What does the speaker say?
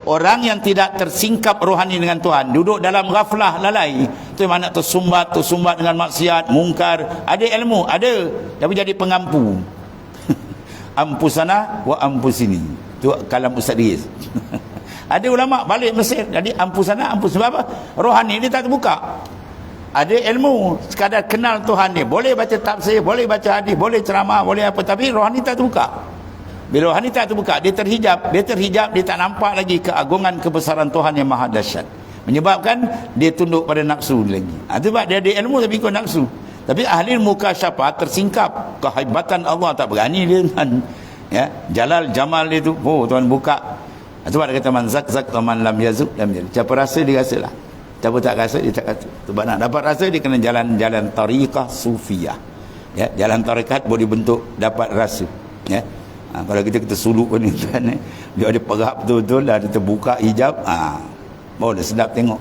Orang yang tidak tersingkap rohani dengan Tuhan, duduk dalam ghaflah lalai, tu mana tersumbat dengan maksiat, mungkar. Ada ilmu, ada, tapi jadi pengampu. Ampusana wa ampusini. Tu kalam Ustaz Riz. Ada ulama balik Mesir, jadi ampusana, ampus. Sebab apa? Rohani dia tak terbuka. Ada ilmu, sekadar kenal Tuhan dia. Boleh baca tafsir, boleh baca hadis, boleh ceramah, boleh apa, tapi rohani tak terbuka. Bila rohani tak terbuka, dia terhijab, dia tak nampak lagi keagungan kebesaran Tuhan yang maha dahsyat. Menyebabkan dia tunduk pada nafsu lagi. Sebab dia ada ilmu tapi ikut nafsu. Tapi ahli mukasyafah tersingkap kehebatan Allah, tak berani dia dengan jalal jamal dia tu. Oh, Tuhan buka. Sebab dia kata man zak man lam yazuk lam yazuk. Siapa rasa dia rasalah. Siapa tak rasa dia tak rasa. Sebab nak dapat rasa dia kena jalan tariqah sufiyah. Jalan tarikat boleh bentuk dapat rasa. Kalau kita suluk ni kan, dia ada perap betul-betul dah, dia terbuka hijab, baru dah sedap tengok.